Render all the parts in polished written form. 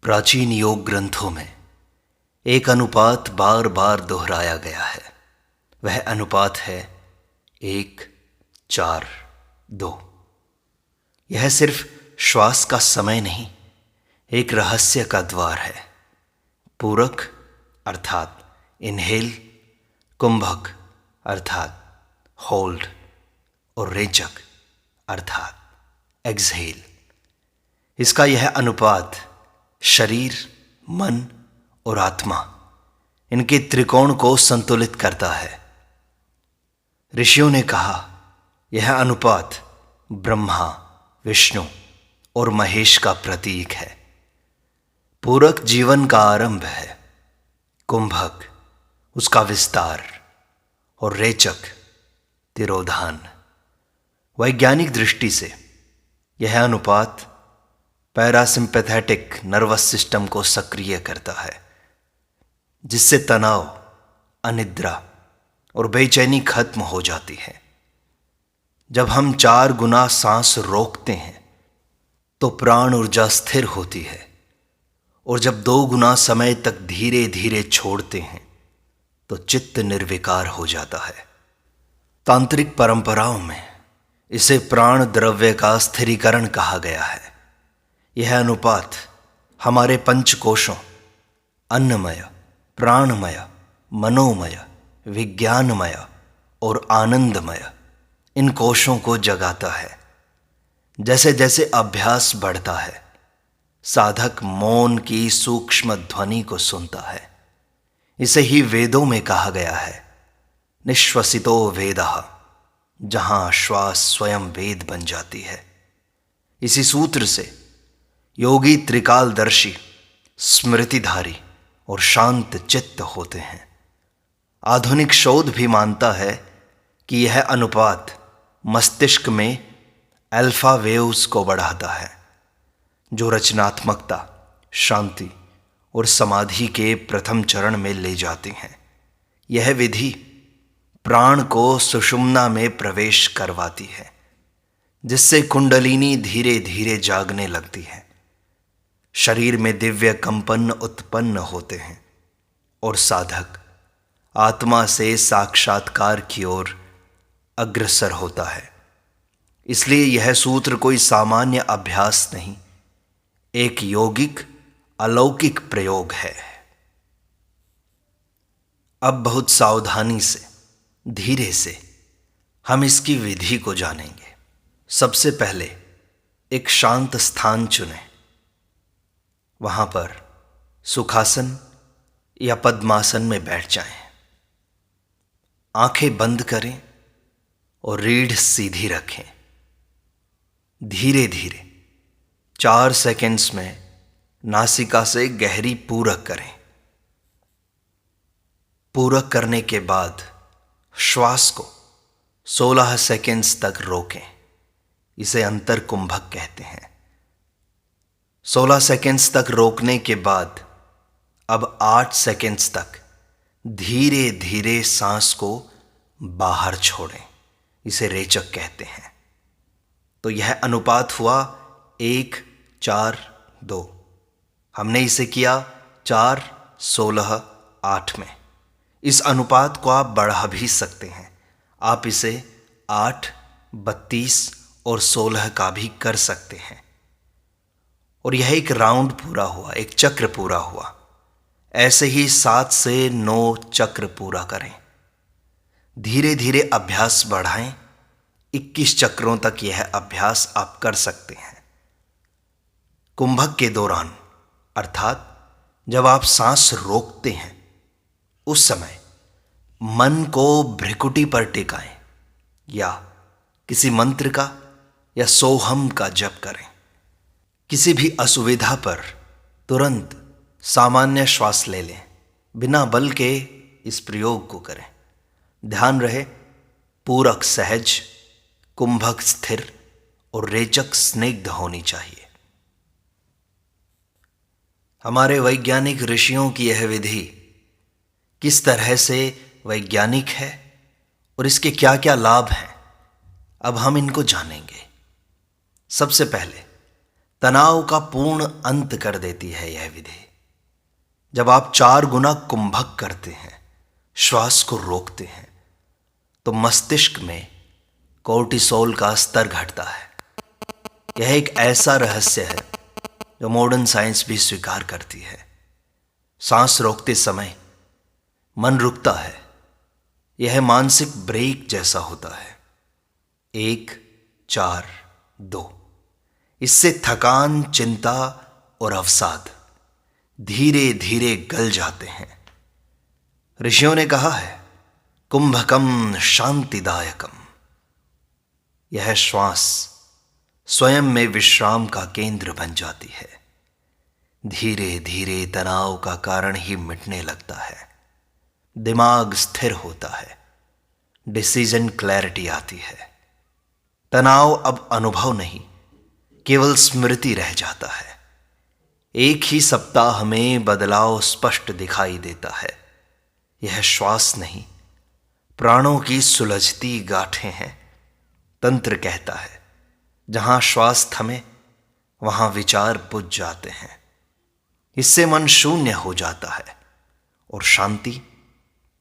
प्राचीन योग ग्रंथों में एक अनुपात बार बार दोहराया गया है। वह अनुपात है 1:4:2। यह सिर्फ श्वास का समय नहीं, एक रहस्य का द्वार है। पूरक अर्थात इनहेल, कुंभक अर्थात होल्ड और रेचक अर्थात एक्सहेल। इसका यह अनुपात शरीर, मन और आत्मा, इनके त्रिकोण को संतुलित करता है। ऋषियों ने कहा, यह अनुपात ब्रह्मा, विष्णु और महेश का प्रतीक है। पूरक जीवन का आरंभ है, कुंभक उसका विस्तार और रेचक तिरोधान। वैज्ञानिक दृष्टि से यह अनुपात पैरासिम्पैथेटिक नर्वस सिस्टम को सक्रिय करता है, जिससे तनाव, अनिद्रा और बेचैनी खत्म हो जाती है। जब हम 4 गुना सांस रोकते हैं तो प्राण ऊर्जा स्थिर होती है, और जब 2 गुना समय तक धीरे धीरे छोड़ते हैं तो चित्त निर्विकार हो जाता है। तांत्रिक परंपराओं में इसे प्राण द्रव्य का स्थिरीकरण कहा गया है। यह अनुपात हमारे पंचकोशों अन्नमय, प्राणमय, मनोमय, विज्ञानमय और आनंदमय, इन कोशों को जगाता है। जैसे जैसे अभ्यास बढ़ता है, साधक मौन की सूक्ष्म ध्वनि को सुनता है। इसे ही वेदों में कहा गया है, निश्वसितो वेदः, जहां श्वास स्वयं वेद बन जाती है। इसी सूत्र से योगी त्रिकालदर्शी, स्मृतिधारी और शांत चित्त होते हैं। आधुनिक शोध भी मानता है कि यह अनुपात मस्तिष्क में अल्फा वेव्स को बढ़ाता है, जो रचनात्मकता, शांति और समाधि के प्रथम चरण में ले जाते हैं। यह विधि प्राण को सुषुम्ना में प्रवेश करवाती है, जिससे कुंडलिनी धीरे धीरे जागने लगती है। शरीर में दिव्य कंपन उत्पन्न होते हैं और साधक आत्मा से साक्षात्कार की ओर अग्रसर होता है। इसलिए यह सूत्र कोई सामान्य अभ्यास नहीं, एक यौगिक अलौकिक प्रयोग है। अब बहुत सावधानी से, धीरे से हम इसकी विधि को जानेंगे। सबसे पहले एक शांत स्थान चुनें। वहां पर सुखासन या पद्मासन में बैठ जाएं। आंखें बंद करें और रीढ़ सीधी रखें। धीरे धीरे 4 सेकंड्स में नासिका से गहरी पूरक करें। पूरक करने के बाद श्वास को 16 सेकंड्स तक रोकें। इसे अंतर कुंभक कहते हैं। 16 सेकंड्स तक रोकने के बाद अब 8 सेकंड्स तक धीरे धीरे सांस को बाहर छोड़ें। इसे रेचक कहते हैं। तो यह अनुपात हुआ 1:4:2। हमने इसे किया 4:16:8 में। इस अनुपात को आप बढ़ा भी सकते हैं। आप इसे 8, 32 और 16 का भी कर सकते हैं। और यह एक राउंड पूरा हुआ, एक चक्र पूरा हुआ। ऐसे ही 7 से 9 चक्र पूरा करें। धीरे धीरे अभ्यास बढ़ाएं। 21 चक्रों तक यह अभ्यास आप कर सकते हैं। कुंभक के दौरान, अर्थात जब आप सांस रोकते हैं, उस समय मन को भ्रिकुटी पर टिकाएं या किसी मंत्र का या सोहम का जप करें। किसी भी असुविधा पर तुरंत सामान्य श्वास ले लें। बिना बल के इस प्रयोग को करें। ध्यान रहे, पूरक सहज, कुंभक स्थिर और रेचक स्निग्ध होनी चाहिए। हमारे वैज्ञानिक ऋषियों की यह विधि किस तरह से वैज्ञानिक है और इसके क्या क्या लाभ हैं, अब हम इनको जानेंगे। सबसे पहले तनाव का पूर्ण अंत कर देती है यह विधि। जब आप 4 गुना कुंभक करते हैं, श्वास को रोकते हैं, तो मस्तिष्क में कोर्टिसोल का स्तर घटता है। यह एक ऐसा रहस्य है जो मॉडर्न साइंस भी स्वीकार करती है। सांस रोकते समय मन रुकता है। यह मानसिक ब्रेक जैसा होता है। 1 4 2। इससे थकान, चिंता और अवसाद धीरे धीरे गल जाते हैं। ऋषियों ने कहा है, कुंभकम शांतिदायकम। यह श्वास स्वयं में विश्राम का केंद्र बन जाती है। धीरे धीरे तनाव का कारण ही मिटने लगता है। दिमाग स्थिर होता है। डिसीजन क्लैरिटी आती है। तनाव अब अनुभव नहीं, केवल स्मृति रह जाता है। एक ही सप्ताह में बदलाव स्पष्ट दिखाई देता है। यह श्वास नहीं, प्राणों की सुलझती गांठें हैं। तंत्र कहता है, जहां श्वास थमे वहां विचार बुझ जाते हैं। इससे मन शून्य हो जाता है और शांति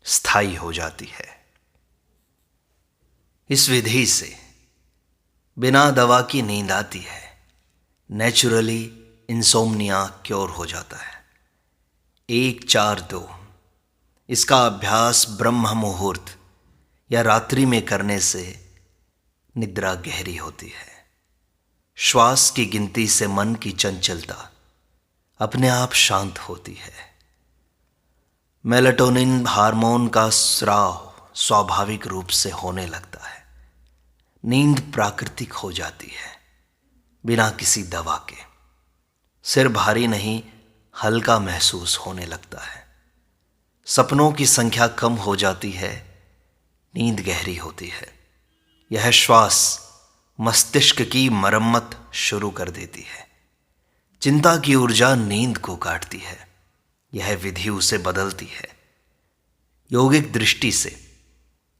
स्थायी हो जाती है। इस विधि से बिना दवा की नींद आती है। नेचुरली इंसोम्निया क्योर हो जाता है। 1 4 2। इसका अभ्यास ब्रह्म मुहूर्त या रात्रि में करने से निद्रा गहरी होती है। श्वास की गिनती से मन की चंचलता अपने आप शांत होती है। मेलाटोनिन हार्मोन का स्राव स्वाभाविक रूप से होने लगता है। नींद प्राकृतिक हो जाती है, बिना किसी दवा के। सिर भारी नहीं, हल्का महसूस होने लगता है। सपनों की संख्या कम हो जाती है। नींद गहरी होती है। यह श्वास मस्तिष्क की मरम्मत शुरू कर देती है। चिंता की ऊर्जा नींद को काटती है। यह विधि उसे बदलती है। यौगिक दृष्टि से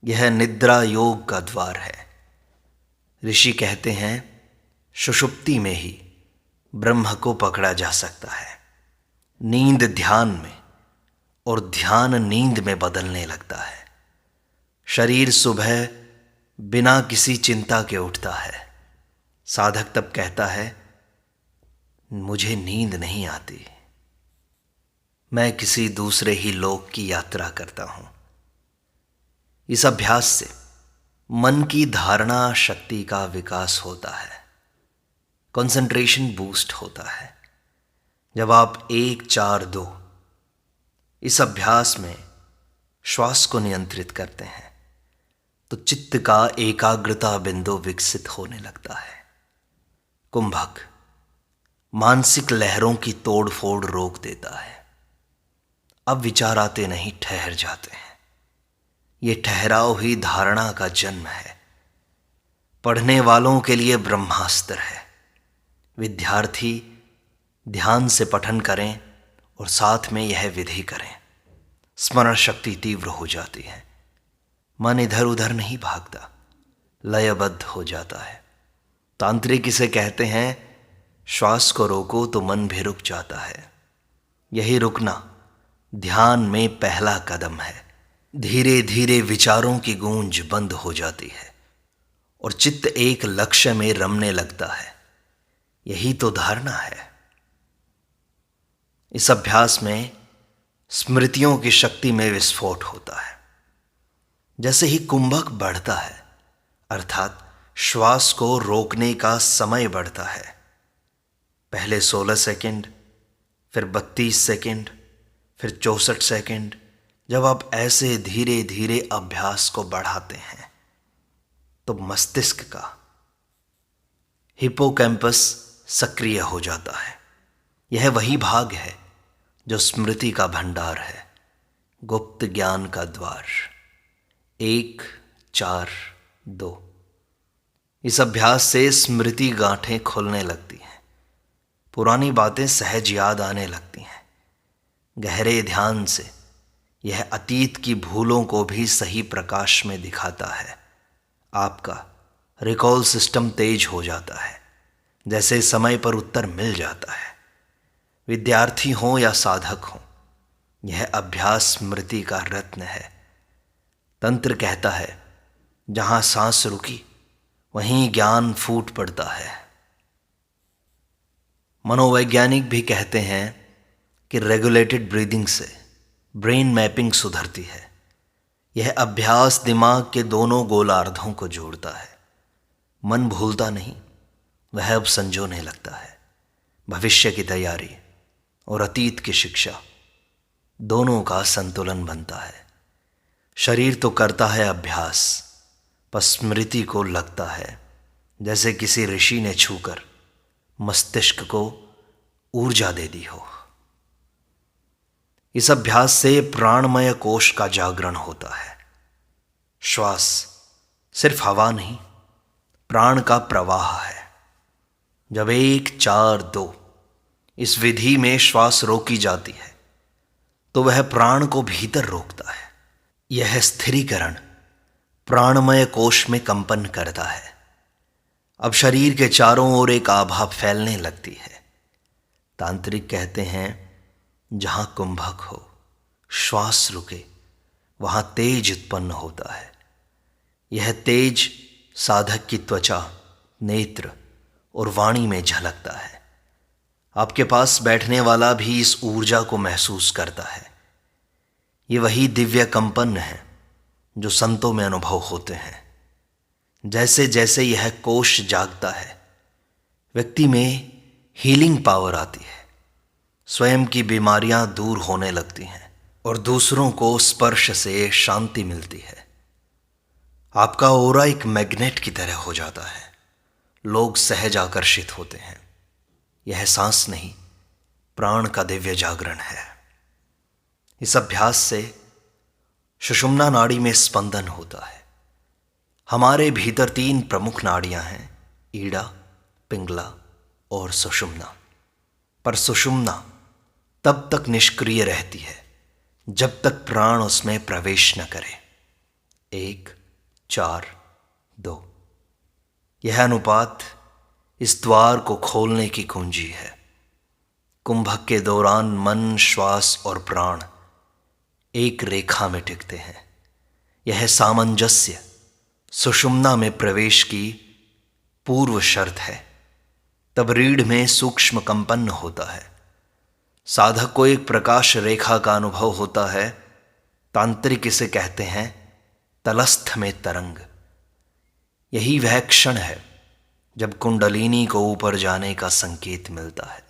यह निद्रा योग का द्वार है। ऋषि कहते हैं, सुषुप्ति में ही ब्रह्म को पकड़ा जा सकता है। नींद ध्यान में और ध्यान नींद में बदलने लगता है। शरीर सुबह बिना किसी चिंता के उठता है। साधक तब कहता है, मुझे नींद नहीं आती, मैं किसी दूसरे ही लोक की यात्रा करता हूं। इस अभ्यास से मन की धारणा शक्ति का विकास होता है। कंसंट्रेशन बूस्ट होता है। जब आप 1 4 2 इस अभ्यास में श्वास को नियंत्रित करते हैं, तो चित्त का एकाग्रता बिंदु विकसित होने लगता है। कुंभक मानसिक लहरों की तोड़फोड़ रोक देता है। अब विचार आते नहीं, ठहर जाते हैं। ये ठहराव ही धारणा का जन्म है। पढ़ने वालों के लिए ब्रह्मास्त्र है। विद्यार्थी ध्यान से पठन करें और साथ में यह विधि करें। स्मरण शक्ति तीव्र हो जाती है। मन इधर उधर नहीं भागता, लयबद्ध हो जाता है। तांत्रिक इसे कहते हैं, श्वास को रोको तो मन भी रुक जाता है। यही रुकना ध्यान में पहला कदम है। धीरे धीरे विचारों की गूंज बंद हो जाती है और चित्त एक लक्ष्य में रमने लगता है। यही तो धारणा है। इस अभ्यास में स्मृतियों की शक्ति में विस्फोट होता है। जैसे ही कुंभक बढ़ता है, अर्थात श्वास को रोकने का समय बढ़ता है, पहले 16 सेकंड, फिर 32 सेकंड, फिर 64 सेकंड। जब आप ऐसे धीरे धीरे अभ्यास को बढ़ाते हैं, तो मस्तिष्क का हिप्पोकैम्पस सक्रिय हो जाता है। यह वही भाग है जो स्मृति का भंडार है, गुप्त ज्ञान का द्वार। 1 4 2। इस अभ्यास से स्मृति गांठें खुलने लगती हैं। पुरानी बातें सहज याद आने लगती हैं। गहरे ध्यान से यह अतीत की भूलों को भी सही प्रकाश में दिखाता है। आपका रिकॉल सिस्टम तेज हो जाता है। जैसे समय पर उत्तर मिल जाता है। विद्यार्थी हो या साधक हो, यह अभ्यास स्मृति का रत्न है। तंत्र कहता है, जहां सांस रुकी वहीं ज्ञान फूट पड़ता है। मनोवैज्ञानिक भी कहते हैं कि रेगुलेटेड ब्रीदिंग से ब्रेन मैपिंग सुधरती है। यह अभ्यास दिमाग के दोनों गोलार्धों को जोड़ता है। मन भूलता नहीं, वह अब संजोने लगता है। भविष्य की तैयारी और अतीत की शिक्षा, दोनों का संतुलन बनता है। शरीर तो करता है अभ्यास, पर स्मृति को लगता है जैसे किसी ऋषि ने छूकर मस्तिष्क को ऊर्जा दे दी हो। इस अभ्यास से प्राणमय कोश का जागरण होता है। श्वास सिर्फ हवा नहीं, प्राण का प्रवाह है। जब 1 4 2 इस विधि में श्वास रोकी जाती है तो वह प्राण को भीतर रोकता है। यह स्थिरीकरण प्राणमय कोश में कंपन करता है। अब शरीर के चारों ओर एक आभा फैलने लगती है। तांत्रिक कहते हैं, जहां कुंभक हो, श्वास रुके, वहां तेज उत्पन्न होता है। यह तेज साधक की त्वचा, नेत्र और वाणी में झलकता है। आपके पास बैठने वाला भी इस ऊर्जा को महसूस करता है। ये वही दिव्य कंपन है जो संतों में अनुभव होते हैं। जैसे जैसे यह कोश जागता है, व्यक्ति में हीलिंग पावर आती है। स्वयं की बीमारियां दूर होने लगती हैं और दूसरों को स्पर्श से शांति मिलती है। आपका ऑरा एक मैग्नेट की तरह हो जाता है। लोग सहज आकर्षित होते हैं। यह सांस नहीं, प्राण का दिव्य जागरण है। इस अभ्यास से सुषुम्ना नाड़ी में स्पंदन होता है। हमारे भीतर 3 प्रमुख नाड़ियां हैं, ईड़ा, पिंगला और सुषुम्ना। पर सुषुम्ना तब तक निष्क्रिय रहती है जब तक प्राण उसमें प्रवेश न करे। 1 4 2 यह अनुपात इस द्वार को खोलने की कुंजी है। कुंभक के दौरान मन, श्वास और प्राण एक रेखा में टिकते हैं। यह सामंजस्य सुषुम्ना में प्रवेश की पूर्व शर्त है। तब रीढ़ में सूक्ष्म कंपन होता है। साधक को एक प्रकाश रेखा का अनुभव होता है। तांत्रिक इसे कहते हैं तलस्थ में तरंग। यही वह क्षण है जब कुंडलिनी को ऊपर जाने का संकेत मिलता है।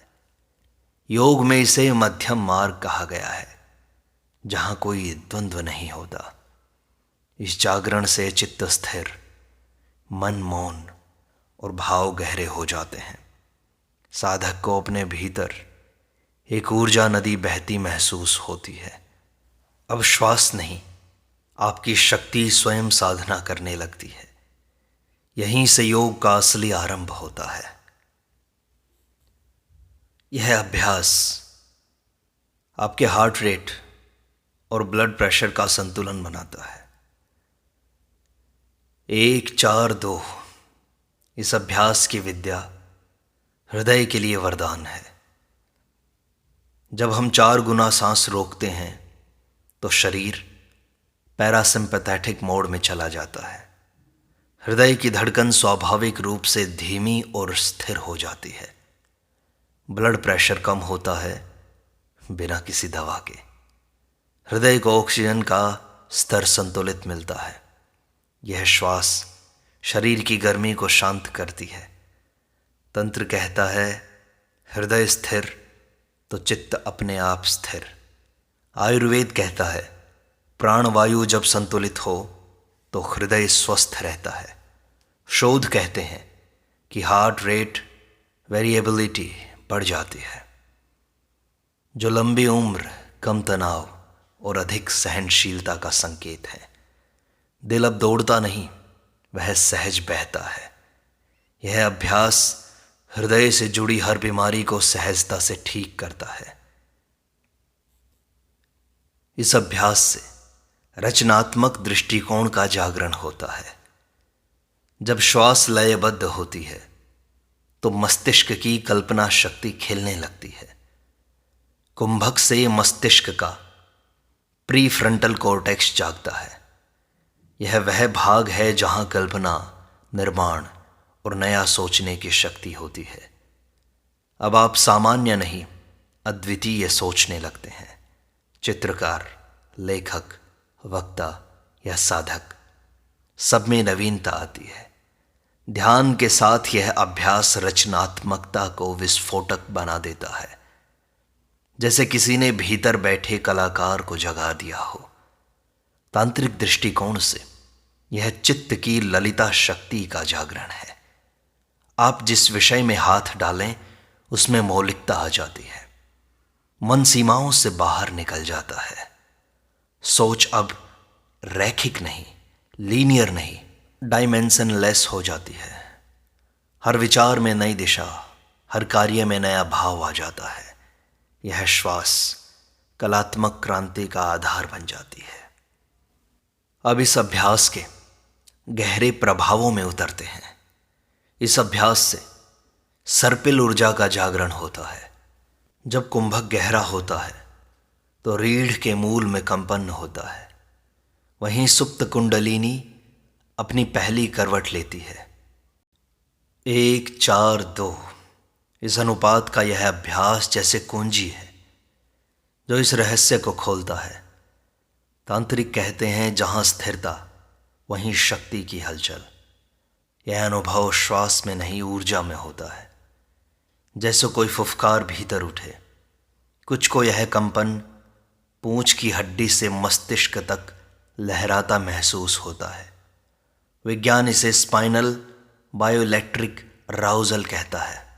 योग में इसे मध्यम मार्ग कहा गया है, जहां कोई द्वंद्व नहीं होता। इस जागरण से चित्त स्थिर, मन मौन और भाव गहरे हो जाते हैं। साधक को अपने भीतर एक ऊर्जा नदी बहती महसूस होती है। अब श्वास नहीं, आपकी शक्ति स्वयं साधना करने लगती है। यहीं से योग का असली आरंभ होता है। यह अभ्यास आपके हार्ट रेट और ब्लड प्रेशर का संतुलन बनाता है। 1 4 2 इस अभ्यास की विद्या हृदय के लिए वरदान है। जब हम 4 गुना सांस रोकते हैं तो शरीर पैरासिम्पैथेटिक मोड में चला जाता है। हृदय की धड़कन स्वाभाविक रूप से धीमी और स्थिर हो जाती है। ब्लड प्रेशर कम होता है बिना किसी दवा के। हृदय को ऑक्सीजन का स्तर संतुलित मिलता है। यह श्वास शरीर की गर्मी को शांत करती है। तंत्र कहता है, हृदय स्थिर तो चित्त अपने आप स्थिर। आयुर्वेद कहता है, प्राणवायु जब संतुलित हो तो हृदय स्वस्थ रहता है। शोध कहते हैं कि हार्ट रेट वेरिएबिलिटी बढ़ जाती है, जो लंबी उम्र, कम तनाव और अधिक सहनशीलता का संकेत है। दिल अब दौड़ता नहीं, वह सहज बहता है। यह अभ्यास हृदय से जुड़ी हर बीमारी को सहजता से ठीक करता है। इस अभ्यास से रचनात्मक दृष्टिकोण का जागरण होता है। जब श्वास लयबद्ध होती है तो मस्तिष्क की कल्पना शक्ति खिलने लगती है। कुंभक से मस्तिष्क का प्री फ्रंटल कॉर्टेक्स जागता है। यह वह भाग है जहां कल्पना, निर्माण और नया सोचने की शक्ति होती है। अब आप सामान्य नहीं, अद्वितीय सोचने लगते हैं। चित्रकार, लेखक, वक्ता या साधक, सब में नवीनता आती है। ध्यान के साथ यह अभ्यास रचनात्मकता को विस्फोटक बना देता है, जैसे किसी ने भीतर बैठे कलाकार को जगा दिया हो। तांत्रिक दृष्टिकोण से यह चित्त की ललिता शक्ति का जागरण है। आप जिस विषय में हाथ डालें उसमें मौलिकता आ जाती है। मन सीमाओं से बाहर निकल जाता है। सोच अब रैखिक नहीं, लीनियर नहीं, डायमेंशनलेस हो जाती है। हर विचार में नई दिशा, हर कार्य में नया भाव आ जाता है। यह श्वास कलात्मक क्रांति का आधार बन जाती है। अब इस अभ्यास के गहरे प्रभावों में उतरते हैं। इस अभ्यास से सर्पिल ऊर्जा का जागरण होता है। जब कुंभक गहरा होता है तो रीढ़ के मूल में कंपन होता है। वहीं सुप्त कुंडलिनी अपनी पहली करवट लेती है। 1, 4, 2 इस अनुपात का यह अभ्यास जैसे कुंजी है जो इस रहस्य को खोलता है। तांत्रिक कहते हैं जहां स्थिरता वहीं शक्ति की हलचल। यह अनुभव श्वास में नहीं, ऊर्जा में होता है। जैसे कोई फुफकार भीतर उठे। कुछ को यह कंपन पूंछ की हड्डी से मस्तिष्क तक लहराता महसूस होता है। विज्ञान इसे स्पाइनल बायोइलेक्ट्रिक राउजल कहता है।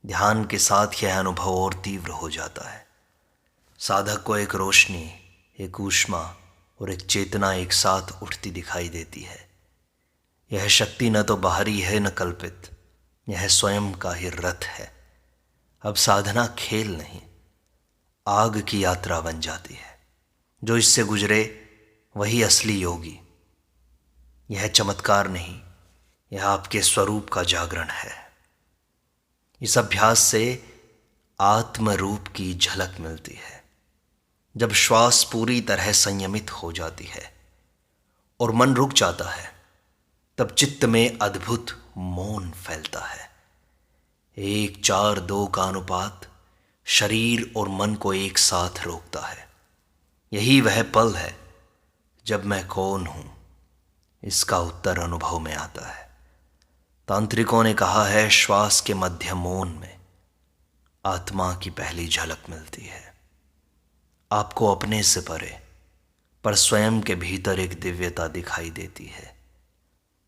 ध्यान के साथ यह अनुभव और तीव्र हो जाता है। साधक को एक रोशनी, एक ऊष्मा और एक चेतना एक साथ उठती दिखाई देती है। यह शक्ति न तो बाहरी है न कल्पित, यह स्वयं का ही रथ है। अब साधना खेल नहीं, आग की यात्रा बन जाती है। जो इससे गुजरे वही असली योगी। यह चमत्कार नहीं, यह आपके स्वरूप का जागरण है। इस अभ्यास से आत्म रूप की झलक मिलती है। जब श्वास पूरी तरह संयमित हो जाती है और मन रुक जाता है, तब चित्त में अद्भुत मौन फैलता है। 1, 4, 2 का अनुपात शरीर और मन को एक साथ रोकता है। यही वह पल है जब मैं कौन हूं, इसका उत्तर अनुभव में आता है। तांत्रिकों ने कहा है श्वास के मध्य मौन में आत्मा की पहली झलक मिलती है। आपको अपने से परे पर स्वयं के भीतर एक दिव्यता दिखाई देती है।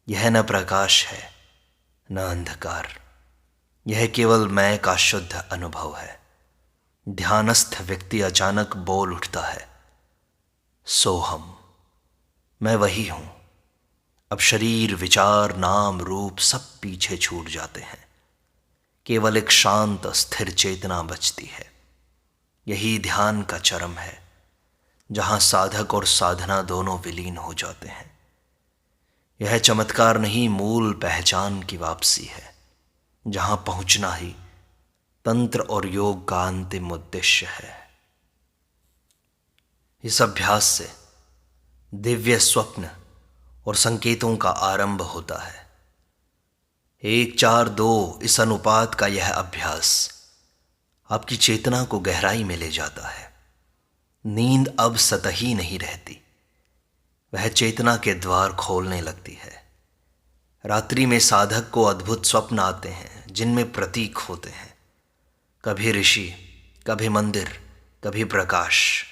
यह न प्रकाश है न अंधकार, यह केवल मैं का शुद्ध अनुभव है। ध्यानस्थ व्यक्ति अचानक बोल उठता है, सोहम, मैं वही हूं। अब शरीर, विचार, नाम, रूप सब पीछे छूट जाते हैं। केवल एक शांत स्थिर चेतना बचती है। यही ध्यान का चरम है, जहां साधक और साधना दोनों विलीन हो जाते हैं। यह चमत्कार नहीं, मूल पहचान की वापसी है, जहां पहुंचना ही तंत्र और योग का अंतिम उद्देश्य है। इस अभ्यास से दिव्य स्वप्न और संकेतों का आरंभ होता है। 1, 4, 2 इस अनुपात का यह अभ्यास आपकी चेतना को गहराई में ले जाता है। नींद अब सतही नहीं रहती, वह चेतना के द्वार खोलने लगती है। रात्रि में साधक को अद्भुत स्वप्न आते हैं जिनमें प्रतीक होते हैं, कभी ऋषि, कभी मंदिर, कभी प्रकाश।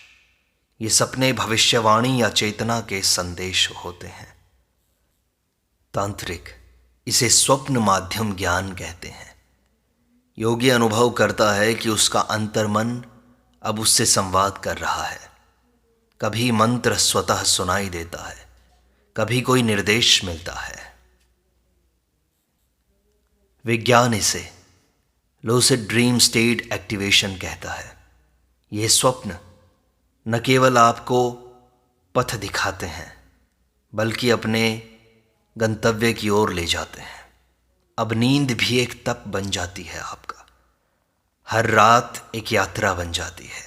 ये सपने भविष्यवाणी या चेतना के संदेश होते हैं। तांत्रिक इसे स्वप्न माध्यम ज्ञान कहते हैं। योगी अनुभव करता है कि उसका अंतर्मन अब उससे संवाद कर रहा है। कभी मंत्र स्वतः सुनाई देता है, कभी कोई निर्देश मिलता है। विज्ञान इसे लूसिड ड्रीम स्टेट एक्टिवेशन कहता है। ये स्वप्न न केवल आपको पथ दिखाते हैं, बल्कि अपने गंतव्य की ओर ले जाते हैं। अब नींद भी एक तप बन जाती है आपका, हर रात एक यात्रा बन जाती है।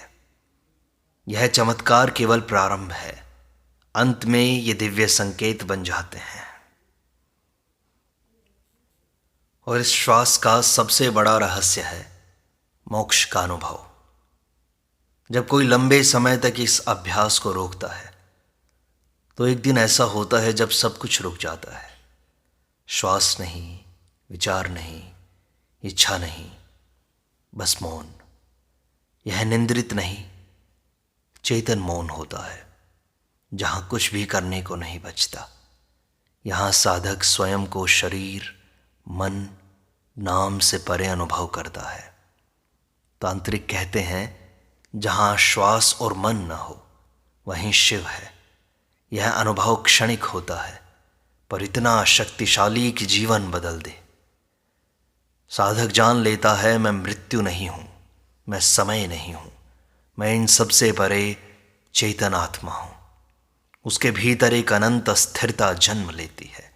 यह चमत्कार केवल प्रारंभ है, अंत में ये दिव्य संकेत बन जाते हैं। और इस श्वास का सबसे बड़ा रहस्य है मोक्ष का अनुभव। जब कोई लंबे समय तक इस अभ्यास को रोकता है तो एक दिन ऐसा होता है जब सब कुछ रुक जाता है। श्वास नहीं, विचार नहीं, इच्छा नहीं, बस मौन। यह निंद्रित नहीं, चेतन मौन होता है, जहां कुछ भी करने को नहीं बचता। यहां साधक स्वयं को शरीर, मन, नाम से परे अनुभव करता है। तांत्रिक कहते हैं जहां श्वास और मन न हो वहीं शिव है। यह अनुभव क्षणिक होता है पर इतना शक्तिशाली कि जीवन बदल दे। साधक जान लेता है मैं मृत्यु नहीं हूं, मैं समय नहीं हूं, मैं इन सबसे परे चेतन आत्मा हूं। उसके भीतर एक अनंत स्थिरता जन्म लेती है।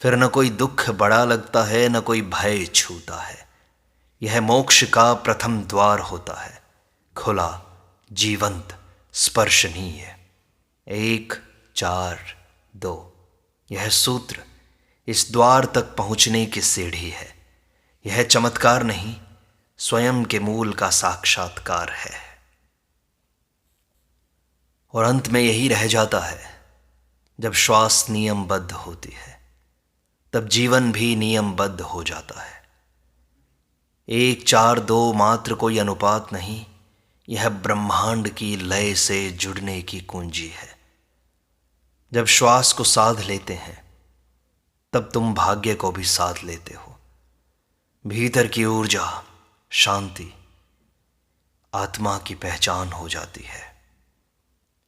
फिर न कोई दुख बड़ा लगता है, न कोई भय छूता है। यह मोक्ष का प्रथम द्वार होता है, खुला, जीवंत, स्पर्शनीय। 1 4 2 यह सूत्र इस द्वार तक पहुंचने की सीढ़ी है। यह चमत्कार नहीं, स्वयं के मूल का साक्षात्कार है। और अंत में यही रह जाता है, जब श्वास नियमबद्ध होती है तब जीवन भी नियमबद्ध हो जाता है। 1 4 2 मात्र कोई अनुपात नहीं, यह ब्रह्मांड की लय से जुड़ने की कुंजी है। जब श्वास को साध लेते हैं तब तुम भाग्य को भी साध लेते हो। भीतर की ऊर्जा, शांति, आत्मा की पहचान हो जाती है।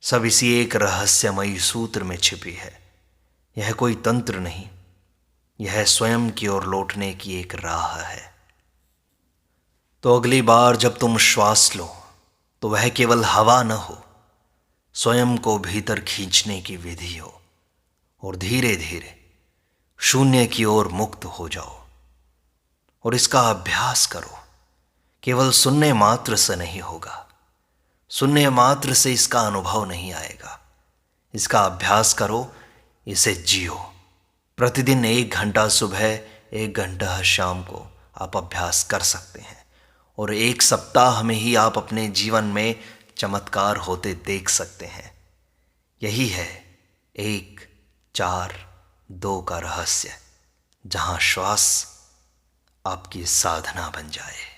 सब इसी एक रहस्यमयी सूत्र में छिपी है। यह कोई तंत्र नहीं, यह स्वयं की ओर लौटने की एक राह है। तो अगली बार जब तुम श्वास लो तो वह केवल हवा न हो, स्वयं को भीतर खींचने की विधि हो। और धीरे धीरे शून्य की ओर मुक्त हो जाओ और इसका अभ्यास करो। केवल सुनने मात्र से नहीं होगा, सुनने मात्र से इसका अनुभव नहीं आएगा। इसका अभ्यास करो, इसे जियो। प्रतिदिन 1 घंटा सुबह, 1 घंटा शाम को आप अभ्यास कर सकते हैं और 1 सप्ताह में ही आप अपने जीवन में चमत्कार होते देख सकते हैं। यही है 1 4 2 का रहस्य, जहां श्वास आपकी साधना बन जाए।